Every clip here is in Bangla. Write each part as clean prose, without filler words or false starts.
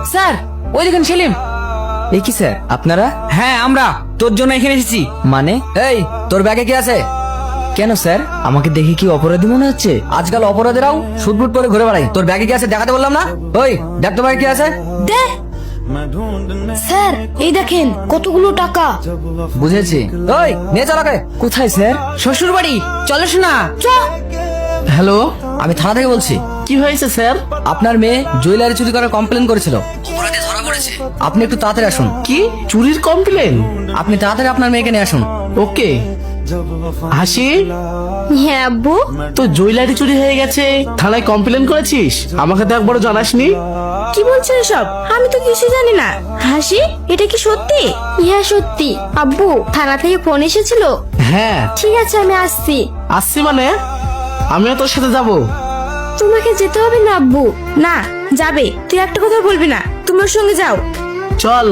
স্যার ওই দেখেন সেলিম। এ কি স্যার আপনারা? হ্যাঁ আমরা তোর জন্য এখানে এসেছি। মানে এই তোর ব্যাগে কি আছে? কেন স্যার, আমাকে দেখে কি অপরাধী মনে হচ্ছে? আজকাল অপরাধীরাও সুটবুট পরে ঘুরে বেড়ায়। তোর ব্যাগে কি আছে দেখাতে বললাম না? ওই দেখ তো ব্যাগে কি আছে। দে স্যার, এই দেখেন কতগুলো টাকা। বুঝেছি। ওই নিয়ে চল ওকে। কোথায় স্যার? শ্বশুর বাড়ি চলো শোনা। হ্যালো, আমি থানা থেকে বলছি। কি হয়েছে স্যার? আপনার মেয়ে জুয়েলারি চুরি করার কমপ্লেন করেছিল, অপরাধী ধরা পড়েছে। আপনি একটু তাড়াতাড়ি আসুন। কি চুরির কমপ্লেন? আপনি তাড়াতাড়ি আপনার মেয়েকে নিয়ে আসুন। ওকে। হাসি, হ্যাঁ আব্বু। তো জুয়েলারি চুরি হয়ে গেছে, থানায় কমপ্লেন করেছিস? আমাকে তো একবারও জানাসনি। কি বলছো এসব? আমি তো কিছু জানি না। হাসি, এটা কি সত্যি? হ্যাঁ সত্যি আব্বু, থানা থেকে ফোন এসেছিল। হ্যাঁ। ঠিক আছে আমি আসছি। আসছি মানে? আমিও তোর সাথে যাব। তোমাকে যেতে হবে না আব্বু। না যাবে, তুই একটা কথা বলবি না, তুমি ওর সঙ্গে যাও। চল।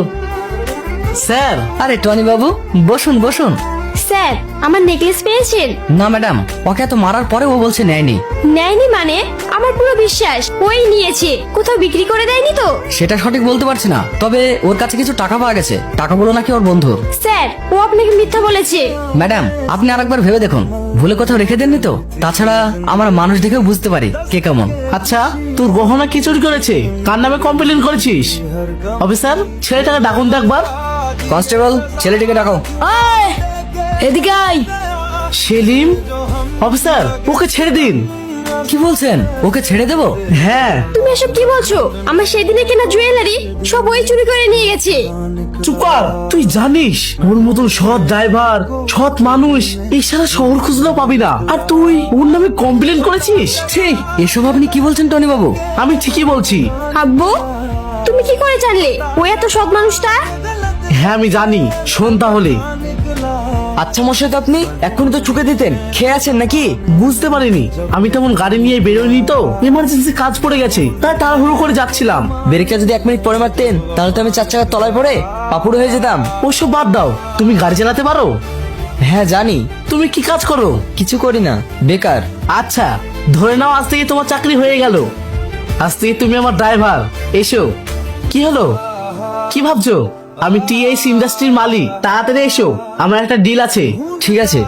স্যার, আরে টনি বাবু বসুন বসুন। স্যার, আমার নেকলেস পেয়েছেন? না ম্যাডাম, ওকে এত মারার পরে ও বলছে নেয়নি। নেয়নি মানে? আমার পুরো বিশ্বাস ওই নিয়েছে, কোথাও বিক্রি করে দেয়নি তো? সেটা সঠিক বলতে পারছি না, তবে ওর কাছে কিছু টাকা পাওয়া গেছে। টাকাগুলো নাকি ওর বন্ধুর। স্যার, ও আপনাকে মিথ্যা বলেছে। ম্যাডাম আপনি আরেকবার ভেবে দেখুন, ভুলে কোথাও রেখে দেননি তো? তাছাড়া আমরা মানুষ দেখেও বুঝতে পারি কে কেমন। আচ্ছা তোর গহনা কি চুরি করেছে? কার নামে কমপ্লেন করেছিস? অফিসার, ছেলেটাকে ডাকুন তো একবার। কনস্টেবল ছেলেটিকে ডাকো। ওই এদিকে আয়। সেলিম। অফিসার, ওকে ছেড়ে দিন। কি বলছেন? ওকে ছেড়ে দেবো? হ্যাঁ। তুমি এসব কি বলছো? আমার সেদিনে কেনা জুয়েলারি সব ওই চুরি করে নিয়ে গেছে। চুপ কর। তুই জানিস ওর মতন সৎ ড্রাইভার, সৎ মানুষ এই সারা শহর খুঁজলেও পাবি না, আর তুই ওর নামে কমপ্লেন করেছিস? ঠিক এসব আপনি কি বলছেন টনি বাবু? আমি ঠিকই বলছি। আব্বু, তুমি কি করে জানলে ও এত সৎ মানুষটা? হ্যাঁ আমি জানি। শোন তাহলে। আচ্ছা মশাই, তো আপনি এক্ষুনি তো চুকে দিতেন, খেয়ে আছেন নাকি? বুঝতে পারিনি, আমি তেমন গাড়ি নিয়ে বেরোয়নি তো, এমার্জেন্সি কাজ পড়ে গেছে, তাই তাড়াহুড়ো করে যাচ্ছিলাম। ব্রেকটা যদি 1 মিনিট পরে মারতেন তাহলে তো আমি 4 চাকার তলায় পড়ে পাপুড় হয়ে যেতাম। ওসব বাদ দাও, তুমি গাড়ি চালাতে পারো? হ্যাঁ জানি। তুমি কি কাজ করো? কিছু করি না, বেকার। আচ্ছা ধরে নাও আজ থেকে তোমার চাকরি হয়ে গেল, আজ থেকে তুমি আমার ড্রাইভার। এসো। কি হলো, কি ভাবছো? আমি টিএস ইন্ডাস্ট্রির মালিক, তাড়াতাড়ি এসো, আমার একটা ডিল আছে। ঠিক আছে।